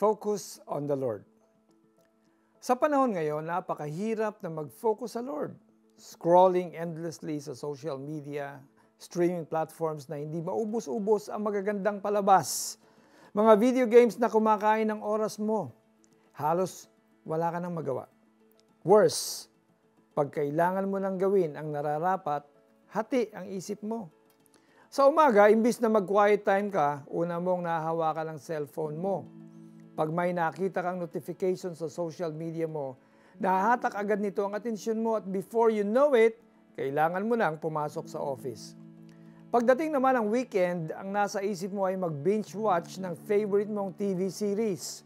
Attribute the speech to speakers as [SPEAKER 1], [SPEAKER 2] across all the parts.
[SPEAKER 1] Focus on the Lord. Sa panahon ngayon, napakahirap na mag-focus sa Lord. Scrolling endlessly sa social media, streaming platforms na hindi maubos-ubos ang magagandang palabas, mga video games na kumakain ng oras mo, halos wala ka nang magawa. Worse, pag kailangan mo nang gawin ang nararapat, hati ang isip mo. Sa umaga, imbis na mag-quiet time ka, una mong nahahawakan ang cellphone mo. Pag may nakita kang notification sa social media mo, nahahatak agad nito ang atensyon mo at before you know it, kailangan mo nang pumasok sa office. Pagdating naman ng weekend, ang nasa isip mo ay mag-binge watch ng favorite mong TV series.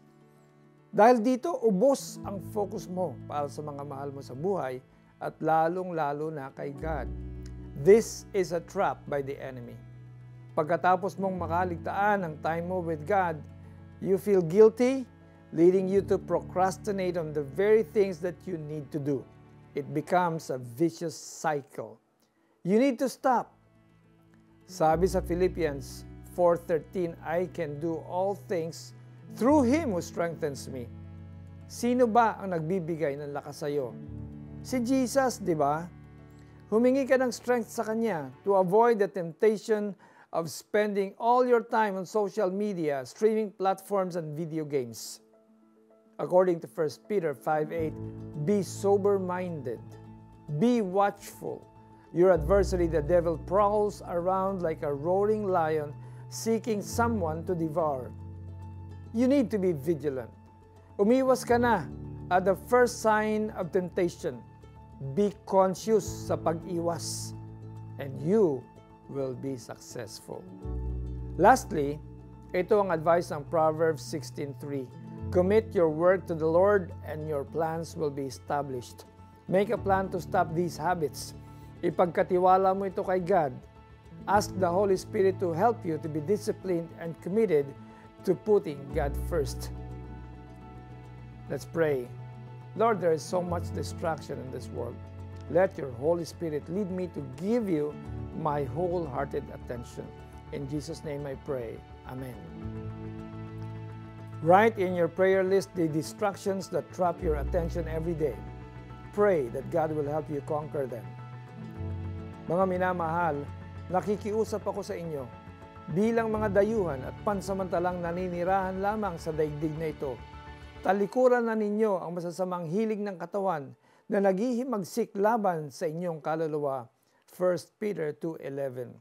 [SPEAKER 1] Dahil dito, ubos ang focus mo para sa mga mahal mo sa buhay at lalong-lalo na kay God. This is a trap by the enemy. Pagkatapos mong makaligtaan ang time mo with God, you feel guilty, leading you to procrastinate on the very things that you need to do. It becomes a vicious cycle. You need to stop. Sabi sa Philippians 4:13, I can do all things through Him who strengthens me. Sino ba ang nagbibigay ng lakas sa iyo? Si Jesus, di ba? Humingi ka ng strength sa Kanya to avoid the temptation of spending all your time on social media, streaming platforms, and video games. According to 1 Peter 5:8, be sober-minded, be watchful. Your adversary, the devil, prowls around like a roaring lion, seeking someone to devour. You need to be vigilant. Umiwas ka na at the first sign of temptation. Be conscious sa pag-iwas, and you will be successful. Lastly, ito ang advice ng Proverbs 16:3. Commit your work to the Lord and your plans will be established. Make a plan to stop these habits. Ipagkatiwala mo ito kay God. Ask the Holy Spirit to help you to be disciplined and committed to putting God first. Let's pray. Lord, there is so much distraction in this world. Let your Holy Spirit lead me to give you my wholehearted attention. In Jesus' name I pray. Amen. Write in your prayer list the distractions that trap your attention every day. Pray that God will help you conquer them. Mga minamahal, nakikiusap ako sa inyo bilang mga dayuhan at pansamantalang naninirahan lamang sa daigdig na ito. Talikuran na ninyo ang masasamang hilig ng katawan na naghihimagsik laban sa inyong kaluluwa. 1 Peter 2:11.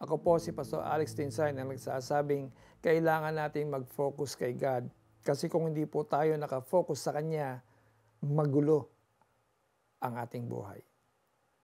[SPEAKER 1] Ako po si Pastor Alex Tinsay na nagsasabing kailangan nating mag-focus kay God. Kasi kung hindi po tayo nakafocus sa Kanya, magulo ang ating buhay.